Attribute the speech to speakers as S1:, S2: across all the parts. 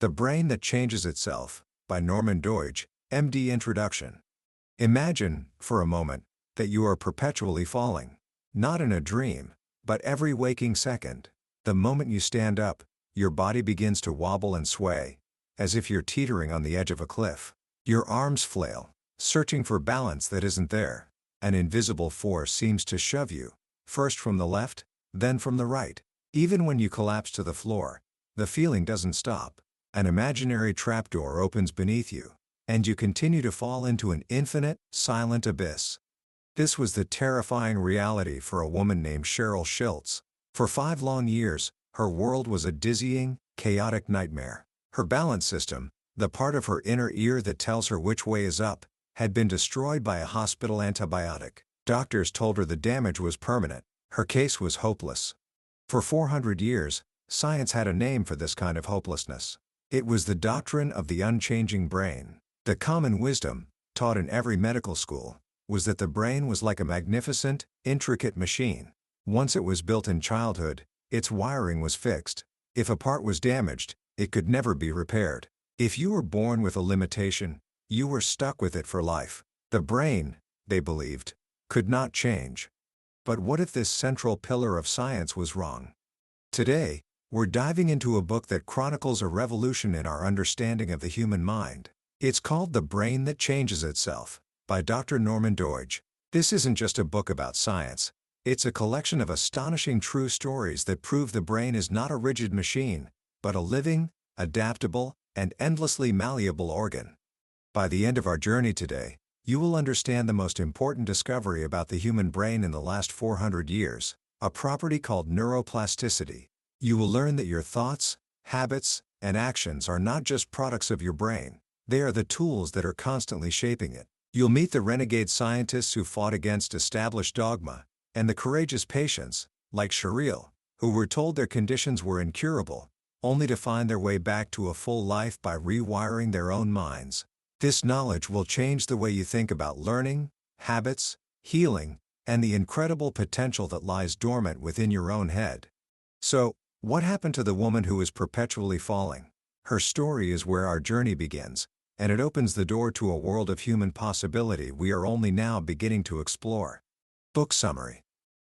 S1: The Brain That Changes Itself, by Norman Doidge, MD. Introduction. Imagine, for a moment, that you are perpetually falling. Not in a dream, but every waking second. The moment you stand up, your body begins to wobble and sway, as if you're teetering on the edge of a cliff. Your arms flail, searching for balance that isn't there. An invisible force seems to shove you, first from the left, then from the right. Even when you collapse to the floor, the feeling doesn't stop. An imaginary trapdoor opens beneath you, and you continue to fall into an infinite, silent abyss. This was the terrifying reality for a woman named Cheryl Schultz. For 5 long years, her world was a dizzying, chaotic nightmare. Her balance system, the part of her inner ear that tells her which way is up, had been destroyed by a hospital antibiotic. Doctors told her the damage was permanent. Her case was hopeless. For 400 years, science had a name for this kind of hopelessness. It was the doctrine of the unchanging brain. The common wisdom, taught in every medical school, was that the brain was like a magnificent, intricate machine. Once it was built in childhood, its wiring was fixed. If a part was damaged, it could never be repaired. If you were born with a limitation, you were stuck with it for life. The brain, they believed, could not change. But what if this central pillar of science was wrong? Today, we're diving into a book that chronicles a revolution in our understanding of the human mind. It's called The Brain That Changes Itself, by Dr. Norman Doidge. This isn't just a book about science. It's a collection of astonishing true stories that prove the brain is not a rigid machine, but a living, adaptable, and endlessly malleable organ. By the end of our journey today, you will understand the most important discovery about the human brain in the last 400 years, a property called neuroplasticity. You will learn that your thoughts, habits, and actions are not just products of your brain. They are the tools that are constantly shaping it. You'll meet the renegade scientists who fought against established dogma, and the courageous patients, like Cheryl, who were told their conditions were incurable, only to find their way back to a full life by rewiring their own minds. This knowledge will change the way you think about learning, habits, healing, and the incredible potential that lies dormant within your own head. So, what happened to the woman who is perpetually falling? Her story is where our journey begins, and it opens the door to a world of human possibility we are only now beginning to explore. Book summary.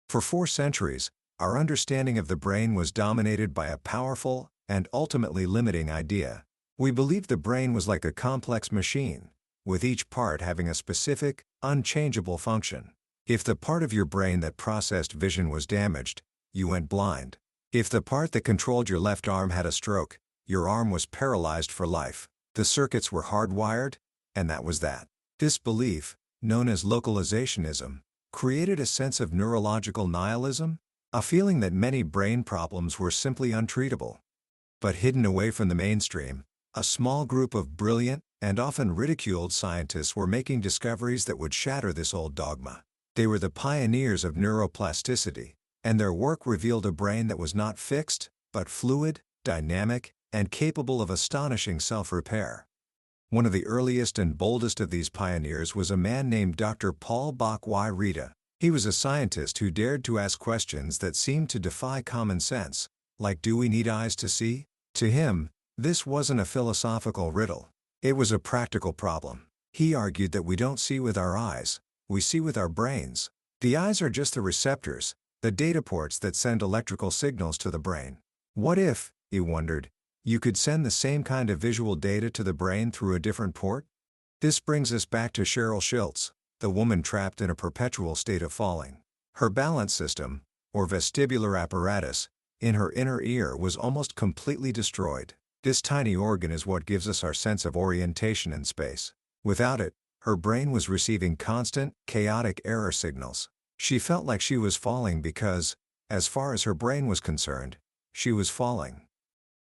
S1: For 4 centuries, our understanding of the brain was dominated by a powerful and ultimately limiting idea. We believed the brain was like a complex machine, with each part having a specific, unchangeable function. If the part of your brain that processed vision was damaged, you went blind. If the part that controlled your left arm had a stroke, your arm was paralyzed for life. The circuits were hardwired, and that was that. This belief, known as localizationism, created a sense of neurological nihilism, a feeling that many brain problems were simply untreatable. But hidden away from the mainstream, a small group of brilliant and often ridiculed scientists were making discoveries that would shatter this old dogma. They were the pioneers of neuroplasticity, and their work revealed a brain that was not fixed, but fluid, dynamic, and capable of astonishing self-repair. One of the earliest and boldest of these pioneers was a man named Dr. Paul Bach-Y-Rita. He was a scientist who dared to ask questions that seemed to defy common sense, like, do we need eyes to see? To him, this wasn't a philosophical riddle. It was a practical problem. He argued that we don't see with our eyes, we see with our brains. The eyes are just the receptors, the data ports that send electrical signals to the brain. What if, he wondered, you could send the same kind of visual data to the brain through a different port? This brings us back to Cheryl Schultz, the woman trapped in a perpetual state of falling. Her balance system, or vestibular apparatus, in her inner ear was almost completely destroyed. This tiny organ is what gives us our sense of orientation in space. Without it, her brain was receiving constant, chaotic error signals. She felt like she was falling because, as far as her brain was concerned, she was falling.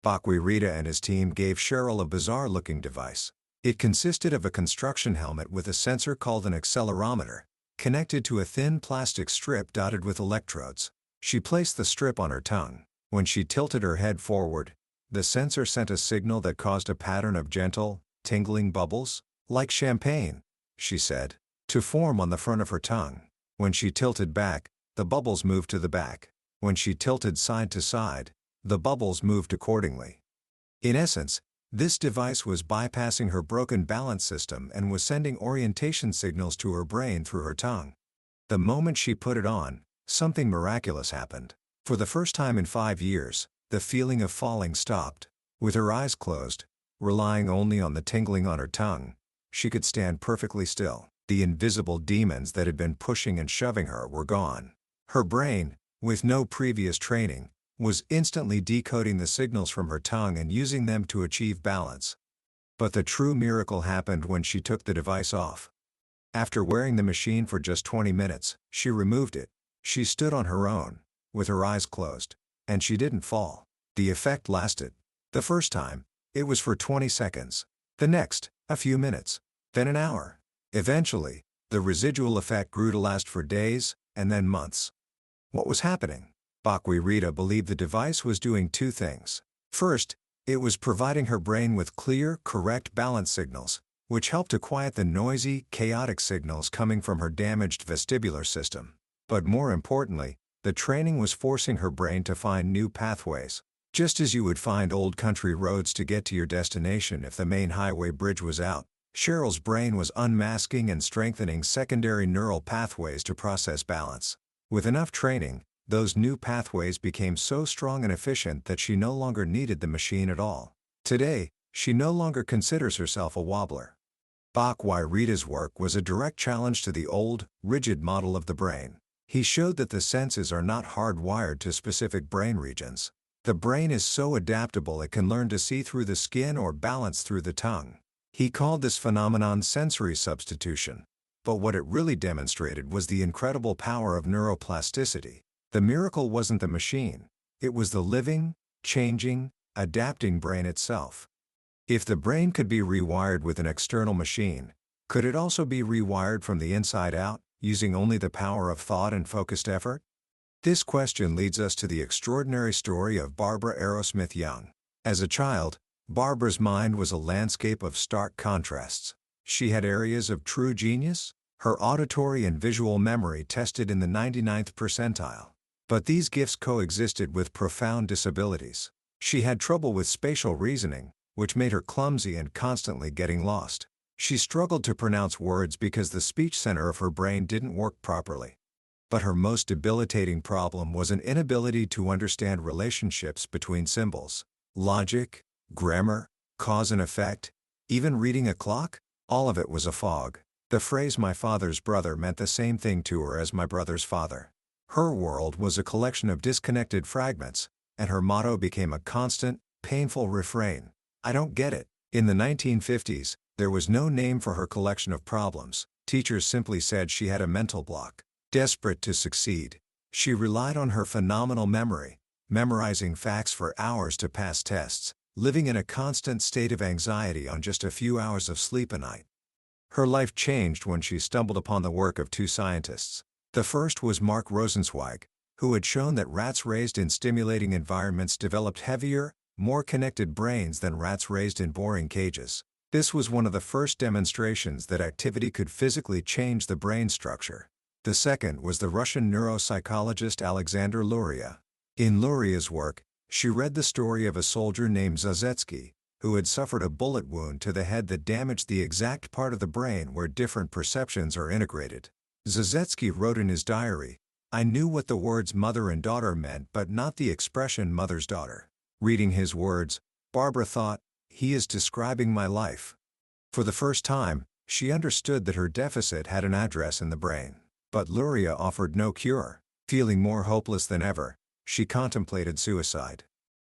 S1: Bach-Y-Rita and his team gave Cheryl a bizarre-looking device. It consisted of a construction helmet with a sensor called an accelerometer, connected to a thin plastic strip dotted with electrodes. She placed the strip on her tongue. When she tilted her head forward, the sensor sent a signal that caused a pattern of gentle, tingling bubbles, like champagne, she said, to form on the front of her tongue. When she tilted back, the bubbles moved to the back. When she tilted side to side, the bubbles moved accordingly. In essence, This device was bypassing her broken balance system and was sending orientation signals to her brain through her tongue. The moment she put it on, something miraculous happened. For the first time in 5 years, the feeling of falling stopped. With her eyes closed, relying only on the tingling on her tongue, she could stand perfectly still. The invisible demons that had been pushing and shoving her were gone. Her brain, with no previous training, was instantly decoding the signals from her tongue and using them to achieve balance. But the true miracle happened when she took the device off. After wearing the machine for just 20 minutes, she removed it. She stood on her own, with her eyes closed, and she didn't fall. The effect lasted. The first time, it was for 20 seconds. The next, a few minutes. Then an hour. Eventually, the residual effect grew to last for days, and then months. What was happening? Rita believed the device was doing two things. First, it was providing her brain with clear, correct balance signals, which helped to quiet the noisy, chaotic signals coming from her damaged vestibular system. But more importantly, the training was forcing her brain to find new pathways. Just as you would find old country roads to get to your destination if the main highway bridge was out, Cheryl's brain was unmasking and strengthening secondary neural pathways to process balance. With enough training, those new pathways became so strong and efficient that she no longer needed the machine at all. Today, she no longer considers herself a wobbler. Rita's work was a direct challenge to the old, rigid model of the brain. He showed that the senses are not hardwired to specific brain regions. The brain is so adaptable it can learn to see through the skin or balance through the tongue. He called this phenomenon sensory substitution. But what it really demonstrated was the incredible power of neuroplasticity. The miracle wasn't the machine, it was the living, changing, adapting brain itself. If the brain could be rewired with an external machine, could it also be rewired from the inside out, using only the power of thought and focused effort? This question leads us to the extraordinary story of Barbara Arrowsmith Young. As a child, Barbara's mind was a landscape of stark contrasts. She had areas of true genius, her auditory and visual memory tested in the 99th percentile. But these gifts coexisted with profound disabilities. She had trouble with spatial reasoning, which made her clumsy and constantly getting lost. She struggled to pronounce words because the speech center of her brain didn't work properly. But her most debilitating problem was an inability to understand relationships between symbols. Logic, grammar, cause and effect, even reading a clock, all of it was a fog. The phrase "my father's brother" meant the same thing to her as "my brother's father." Her world was a collection of disconnected fragments, and her motto became a constant, painful refrain: "I don't get it." In the 1950s, there was no name for her collection of problems. Teachers simply said she had a mental block. Desperate to succeed, she relied on her phenomenal memory, memorizing facts for hours to pass tests, living in a constant state of anxiety on just a few hours of sleep a night. Her life changed when she stumbled upon the work of two scientists. The first was Mark Rosenzweig, who had shown that rats raised in stimulating environments developed heavier, more connected brains than rats raised in boring cages. This was one of the first demonstrations that activity could physically change the brain structure. The second was the Russian neuropsychologist Alexander Luria. In Luria's work, she read the story of a soldier named Zazetsky, who had suffered a bullet wound to the head that damaged the exact part of the brain where different perceptions are integrated. Zazetsky wrote in his diary, "I knew what the words mother and daughter meant but not the expression mother's daughter." Reading his words, Barbara thought, "He is describing my life." For the first time, she understood that her deficit had an address in the brain. But Luria offered no cure. Feeling more hopeless than ever, she contemplated suicide.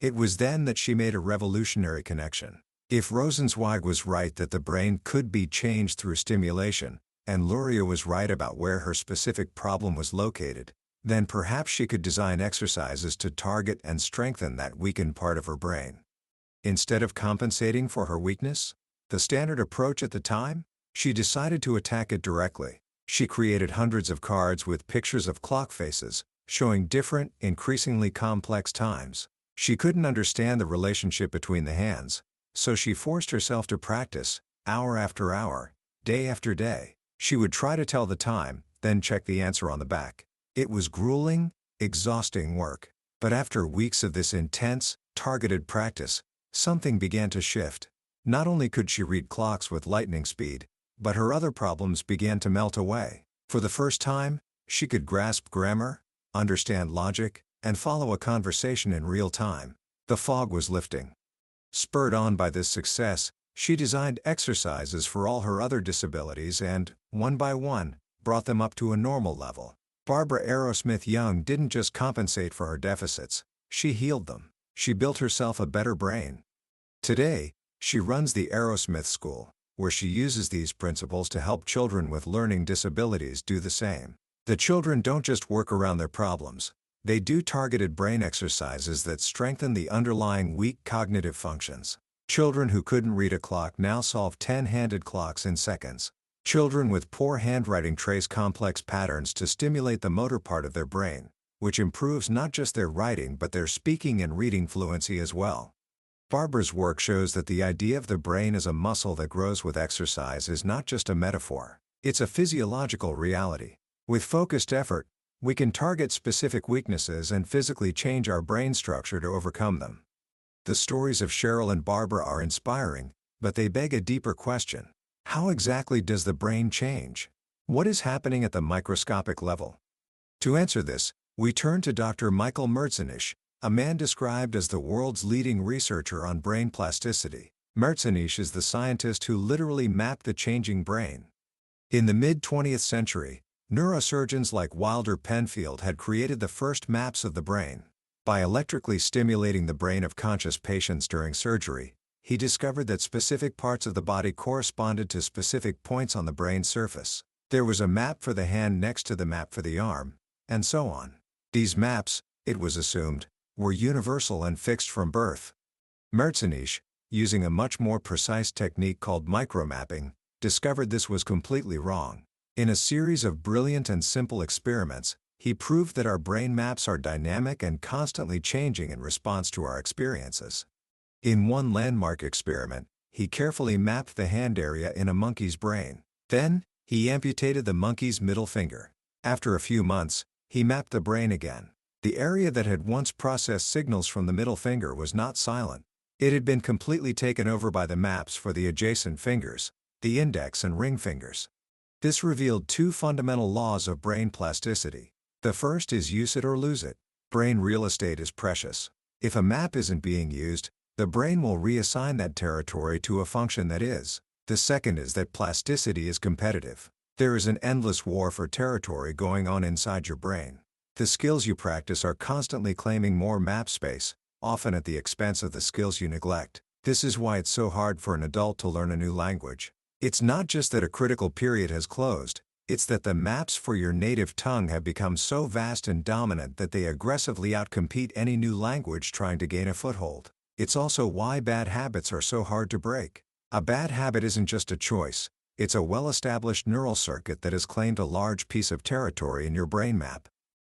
S1: It was then that she made a revolutionary connection. If Rosenzweig was right that the brain could be changed through stimulation, and Luria was right about where her specific problem was located, then perhaps she could design exercises to target and strengthen that weakened part of her brain. Instead of compensating for her weakness, the standard approach at the time, she decided to attack it directly. She created hundreds of cards with pictures of clock faces, showing different, increasingly complex times. She couldn't understand the relationship between the hands, so she forced herself to practice, hour after hour, day after day. She would try to tell the time, then check the answer on the back. It was grueling, exhausting work. But after weeks of this intense, targeted practice, something began to shift. Not only could she read clocks with lightning speed, but her other problems began to melt away. For the first time, she could grasp grammar, understand logic, and follow a conversation in real time. The fog was lifting. Spurred on by this success, she designed exercises for all her other disabilities and, one by one, brought them up to a normal level. Barbara Arrowsmith Young didn't just compensate for her deficits, she healed them. She built herself a better brain. Today, she runs the Arrowsmith School, where she uses these principles to help children with learning disabilities do the same. The children don't just work around their problems, they do targeted brain exercises that strengthen the underlying weak cognitive functions. Children who couldn't read a clock now solve 10-handed clocks in seconds. Children with poor handwriting trace complex patterns to stimulate the motor part of their brain, which improves not just their writing but their speaking and reading fluency as well. Barbara's work shows that the idea of the brain as a muscle that grows with exercise is not just a metaphor, it's a physiological reality. With focused effort, we can target specific weaknesses and physically change our brain structure to overcome them. The stories of Cheryl and Barbara are inspiring, but they beg a deeper question. How exactly does the brain change? What is happening at the microscopic level? To answer this, we turn to Dr. Michael Merzenich, a man described as the world's leading researcher on brain plasticity. Merzenich is the scientist who literally mapped the changing brain. In the mid-20th century, neurosurgeons like Wilder Penfield had created the first maps of the brain. By electrically stimulating the brain of conscious patients during surgery, he discovered that specific parts of the body corresponded to specific points on the brain surface. There was a map for the hand next to the map for the arm, and so on. These maps, it was assumed, were universal and fixed from birth. Merzenich, using a much more precise technique called micromapping, discovered this was completely wrong. In a series of brilliant and simple experiments, he proved that our brain maps are dynamic and constantly changing in response to our experiences. In one landmark experiment, he carefully mapped the hand area in a monkey's brain. Then, he amputated the monkey's middle finger. After a few months, he mapped the brain again. The area that had once processed signals from the middle finger was not silent. It had been completely taken over by the maps for the adjacent fingers, the index and ring fingers. This revealed two fundamental laws of brain plasticity. The first is use it or lose it. Brain real estate is precious. If a map isn't being used, the brain will reassign that territory to a function that is. The second is that plasticity is competitive. There is an endless war for territory going on inside your brain. The skills you practice are constantly claiming more map space, often at the expense of the skills you neglect. This is why it's so hard for an adult to learn a new language. It's not just that a critical period has closed, it's that the maps for your native tongue have become so vast and dominant that they aggressively outcompete any new language trying to gain a foothold. It's also why bad habits are so hard to break. A bad habit isn't just a choice, it's a well-established neural circuit that has claimed a large piece of territory in your brain map.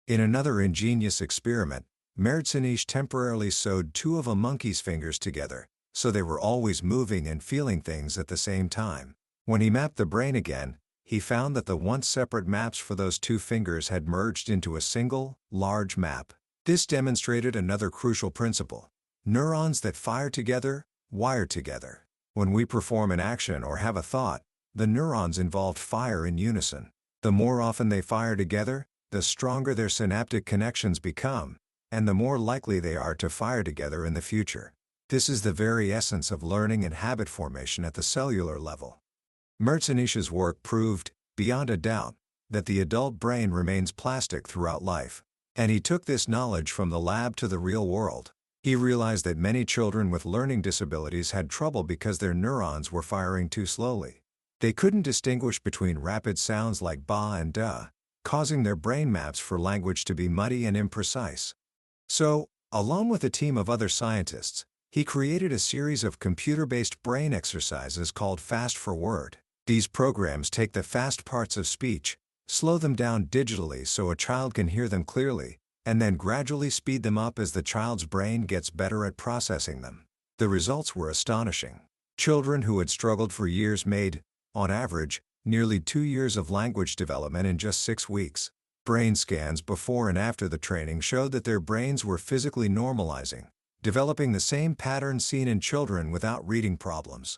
S1: In another ingenious experiment, Merzenich temporarily sewed two of a monkey's fingers together, so they were always moving and feeling things at the same time. When he mapped the brain again, he found that the once separate maps for those two fingers had merged into a single, large map. This demonstrated another crucial principle. Neurons that fire together, wire together. When we perform an action or have a thought, the neurons involved fire in unison. The more often they fire together, the stronger their synaptic connections become, and the more likely they are to fire together in the future. This is the very essence of learning and habit formation at the cellular level. Merzenich's work proved, beyond a doubt, that the adult brain remains plastic throughout life. And he took this knowledge from the lab to the real world. He realized that many children with learning disabilities had trouble because their neurons were firing too slowly. They couldn't distinguish between rapid sounds like ba and da, causing their brain maps for language to be muddy and imprecise. So, along with a team of other scientists, he created a series of computer-based brain exercises called Fast for Word. These programs take the fast parts of speech, slow them down digitally so a child can hear them clearly, and then gradually speed them up as the child's brain gets better at processing them. The results were astonishing. Children who had struggled for years made, on average, nearly 2 years of language development in just 6 weeks. Brain scans before and after the training showed that their brains were physically normalizing. developing the same pattern seen in children without reading problems.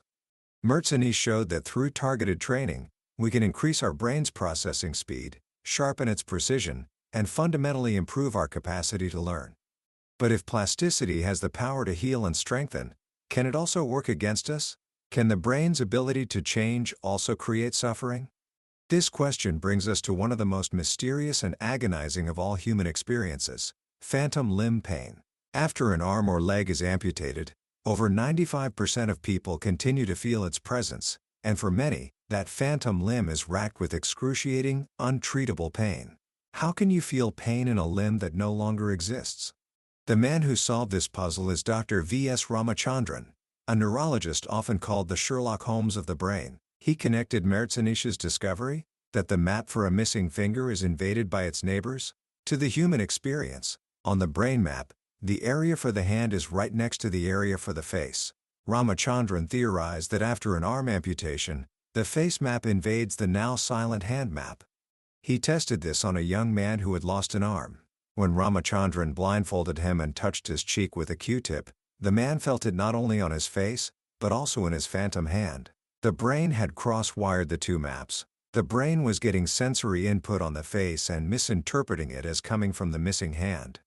S1: Mertzini showed that through targeted training, we can increase our brain's processing speed, sharpen its precision, and fundamentally improve our capacity to learn. But if plasticity has the power to heal and strengthen, can it also work against us? Can the brain's ability to change also create suffering? This question brings us to one of the most mysterious and agonizing of all human experiences: phantom limb pain. After an arm or leg is amputated, over 95% of people continue to feel its presence, and for many, that phantom limb is racked with excruciating, untreatable pain. How can you feel pain in a limb that no longer exists? The man who solved this puzzle is Dr. V.S. Ramachandran, a neurologist often called the Sherlock Holmes of the brain. He connected Mertzini's discovery, that the map for a missing finger is invaded by its neighbors, to the human experience. On the brain map, the area for the hand is right next to the area for the face. Ramachandran theorized that after an arm amputation, the face map invades the now silent hand map. He tested this on a young man who had lost an arm. When Ramachandran blindfolded him and touched his cheek with a Q-tip, the man felt it not only on his face, but also in his phantom hand. The brain had cross-wired the two maps. The brain was getting sensory input on the face and misinterpreting it as coming from the missing hand.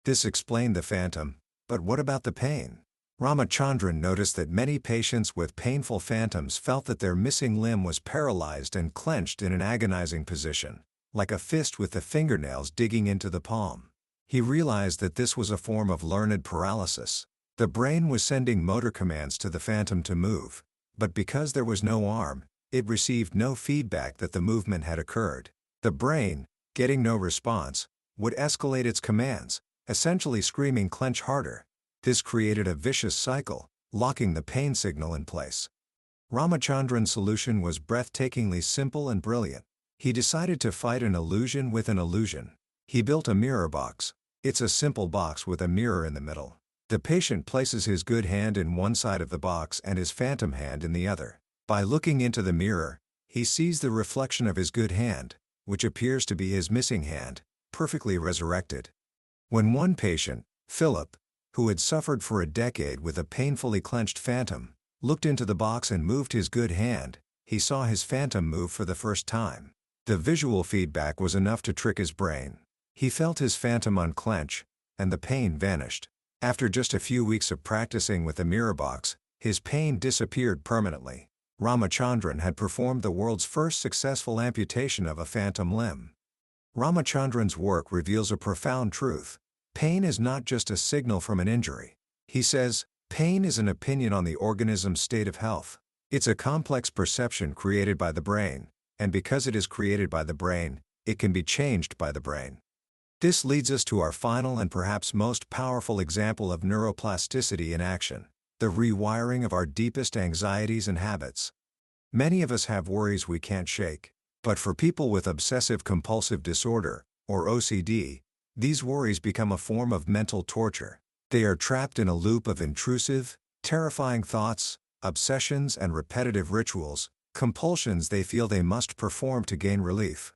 S1: This explained the phantom, but what about the pain? Ramachandran noticed that many patients with painful phantoms felt that their missing limb was paralyzed and clenched in an agonizing position, like a fist with the fingernails digging into the palm. He realized that this was a form of learned paralysis. The brain was sending motor commands to the phantom to move, but because there was no arm, it received no feedback that the movement had occurred. The brain, getting no response, would escalate its commands, essentially screaming "clench harder." This created a vicious cycle, locking the pain signal in place. Ramachandran's solution was breathtakingly simple and brilliant. He decided to fight an illusion with an illusion. He built a mirror box. It's a simple box with a mirror in the middle. The patient places his good hand in one side of the box and his phantom hand in the other. By looking into the mirror, he sees the reflection of his good hand, which appears to be his missing hand, perfectly resurrected. When one patient, Philip, who had suffered for a decade with a painfully clenched phantom, looked into the box and moved his good hand, he saw his phantom move for the first time. The visual feedback was enough to trick his brain. He felt his phantom unclench, and the pain vanished. After just a few weeks of practicing with the mirror box, his pain disappeared permanently. Ramachandran had performed the world's first successful amputation of a phantom limb. Ramachandran's work reveals a profound truth. Pain is not just a signal from an injury. He says, pain is an opinion on the organism's state of health. It's a complex perception created by the brain, and because it is created by the brain, it can be changed by the brain. This leads us to our final and perhaps most powerful example of neuroplasticity in action: the rewiring of our deepest anxieties and habits. Many of us have worries we can't shake. But for people with obsessive-compulsive disorder, or OCD, these worries become a form of mental torture. They are trapped in a loop of intrusive, terrifying thoughts, obsessions and repetitive rituals, compulsions they feel they must perform to gain relief.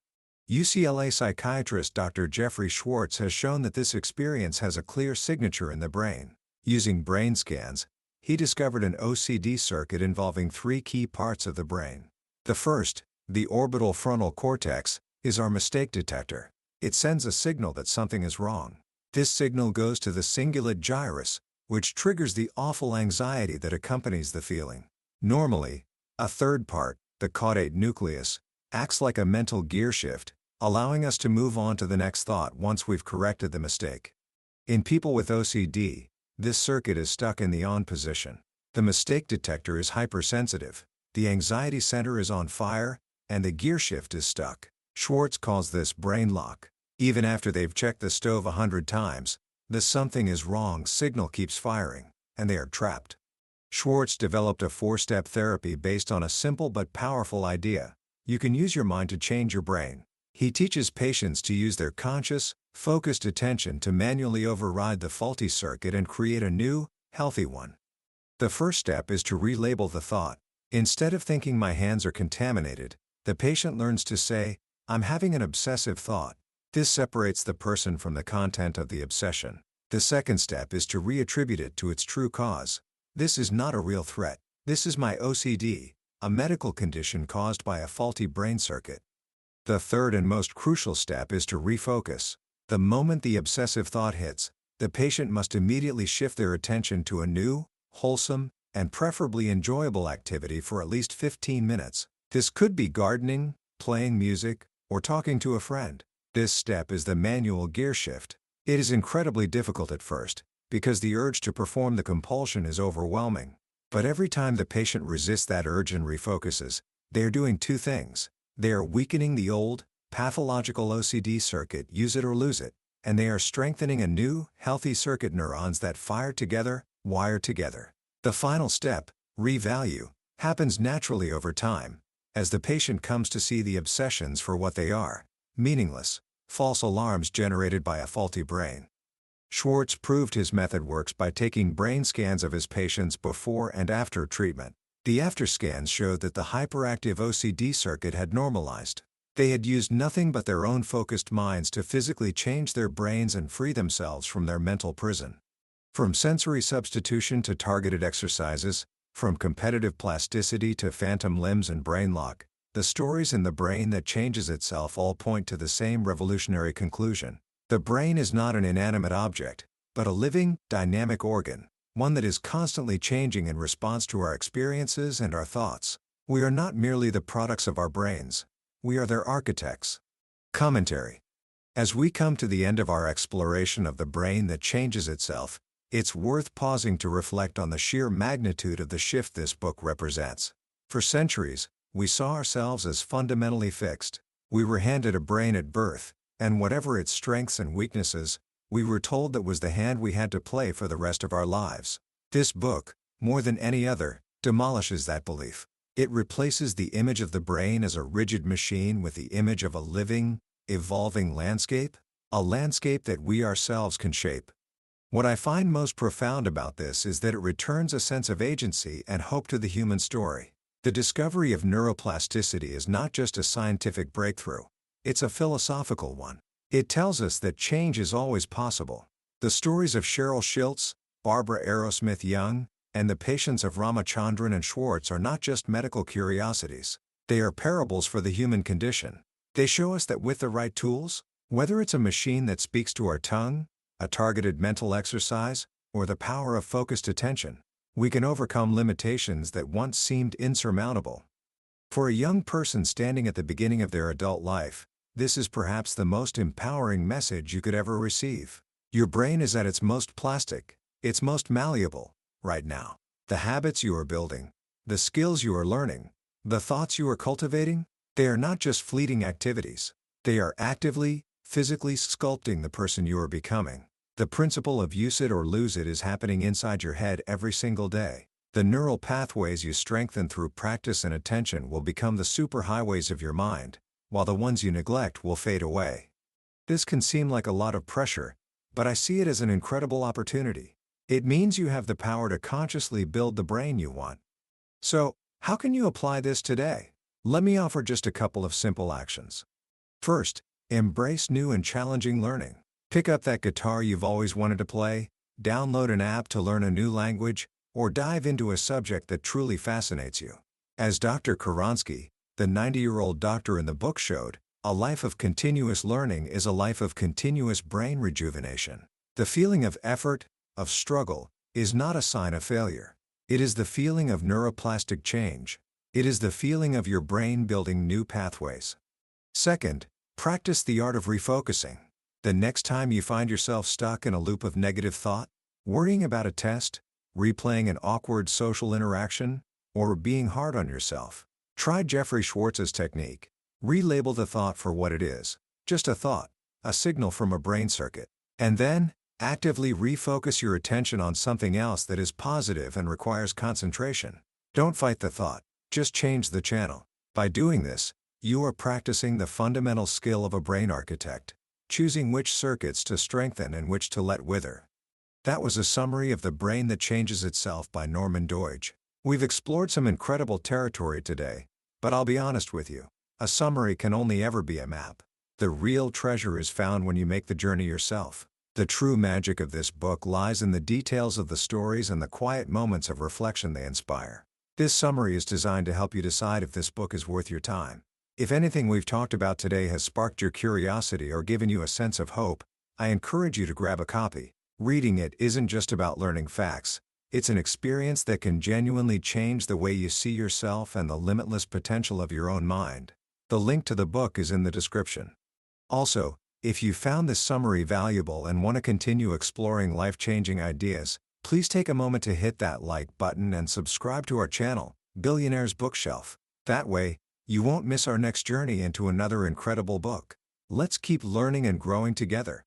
S1: UCLA psychiatrist Dr. Jeffrey Schwartz has shown that this experience has a clear signature in the brain. Using brain scans, he discovered an OCD circuit involving three key parts of the brain. The first, the orbital frontal cortex, is our mistake detector. It sends a signal that something is wrong. This signal goes to the cingulate gyrus, which triggers the awful anxiety that accompanies the feeling. Normally, a third part, the caudate nucleus, acts like a mental gear shift, allowing us to move on to the next thought once we've corrected the mistake. In people with OCD, this circuit is stuck in the on position. The mistake detector is hypersensitive, the anxiety center is on fire, and the gear shift is stuck. Schwartz calls this brain lock. Even after they've checked the stove 100 times, the "something is wrong" signal keeps firing, and they are trapped. Schwartz developed a 4-step therapy based on a simple but powerful idea: you can use your mind to change your brain. He teaches patients to use their conscious, focused attention to manually override the faulty circuit and create a new, healthy one. The first step is to relabel the thought. Instead of thinking "my hands are contaminated," the patient learns to say, "I'm having an obsessive thought." This separates the person from the content of the obsession. The second step is to reattribute it to its true cause. This is not a real threat. This is my OCD, a medical condition caused by a faulty brain circuit. The third and most crucial step is to refocus. The moment the obsessive thought hits, the patient must immediately shift their attention to a new, wholesome, and preferably enjoyable activity for at least 15 minutes. This could be gardening, playing music, or talking to a friend. This step is the manual gear shift. It is incredibly difficult at first, because the urge to perform the compulsion is overwhelming. But every time the patient resists that urge and refocuses, they are doing two things. They are weakening the old, pathological OCD circuit, use it or lose it, and they are strengthening a new, healthy circuit, neurons that fire together, wire together. The final step, revalue, happens naturally over time, as the patient comes to see the obsessions for what they are: meaningless, false alarms generated by a faulty brain. Schwartz proved his method works by taking brain scans of his patients before and after treatment. The after scans showed that the hyperactive OCD circuit had normalized. They had used nothing but their own focused minds to physically change their brains and free themselves from their mental prison. From sensory substitution to targeted exercises, from competitive plasticity to phantom limbs and brain lock, the stories in the brain that changes itself all point to the same revolutionary conclusion. The brain is not an inanimate object, but a living, dynamic organ, one that is constantly changing in response to our experiences and our thoughts. We are not merely the products of our brains. We are their architects. Commentary. As we come to the end of our exploration of the brain that changes itself, it's worth pausing to reflect on the sheer magnitude of the shift this book represents. For centuries, we saw ourselves as fundamentally fixed. We were handed a brain at birth, and whatever its strengths and weaknesses, we were told that was the hand we had to play for the rest of our lives. This book, more than any other, demolishes that belief. It replaces the image of the brain as a rigid machine with the image of a living, evolving landscape, a landscape that we ourselves can shape. What I find most profound about this is that it returns a sense of agency and hope to the human story. The discovery of neuroplasticity is not just a scientific breakthrough. It's a philosophical one. It tells us that change is always possible. The stories of Cheryl Schiltz, Barbara Arrowsmith-Young, and the patients of Ramachandran and Schwartz are not just medical curiosities. They are parables for the human condition. They show us that with the right tools, whether it's a machine that speaks to our tongue, a targeted mental exercise, or the power of focused attention, we can overcome limitations that once seemed insurmountable. For a young person standing at the beginning of their adult life, this is perhaps the most empowering message you could ever receive. Your brain is at its most plastic, its most malleable, right now. The habits you are building, the skills you are learning, the thoughts you are cultivating, they are not just fleeting activities. They are actively, physically sculpting the person you are becoming. The principle of use it or lose it is happening inside your head every single day. The neural pathways you strengthen through practice and attention will become the superhighways of your mind, while the ones you neglect will fade away. This can seem like a lot of pressure, but I see it as an incredible opportunity. It means you have the power to consciously build the brain you want. So, how can you apply this today? Let me offer just a couple of simple actions. First, embrace new and challenging learning. Pick up that guitar you've always wanted to play, download an app to learn a new language, or dive into a subject that truly fascinates you. As Dr. Kuronsky, the 90-year-old doctor in the book showed, a life of continuous learning is a life of continuous brain rejuvenation. The feeling of effort, of struggle, is not a sign of failure. It is the feeling of neuroplastic change. It is the feeling of your brain building new pathways. Second, practice the art of refocusing. The next time you find yourself stuck in a loop of negative thought, worrying about a test, replaying an awkward social interaction, or being hard on yourself, try Jeffrey Schwartz's technique. Relabel the thought for what it is, just a thought, a signal from a brain circuit. And then, actively refocus your attention on something else that is positive and requires concentration. Don't fight the thought, just change the channel. By doing this, you are practicing the fundamental skill of a brain architect, choosing which circuits to strengthen and which to let wither. That was a summary of The Brain That Changes Itself by Norman Doidge. We've explored some incredible territory today, but I'll be honest with you, a summary can only ever be a map. The real treasure is found when you make the journey yourself. The true magic of this book lies in the details of the stories and the quiet moments of reflection they inspire. This summary is designed to help you decide if this book is worth your time. If anything we've talked about today has sparked your curiosity or given you a sense of hope, I encourage you to grab a copy. Reading it isn't just about learning facts, it's an experience that can genuinely change the way you see yourself and the limitless potential of your own mind. The link to the book is in the description. Also, if you found this summary valuable and want to continue exploring life-changing ideas, please take a moment to hit that like button and subscribe to our channel, Billionaire's Bookshelf. That way, you won't miss our next journey into another incredible book. Let's keep learning and growing together.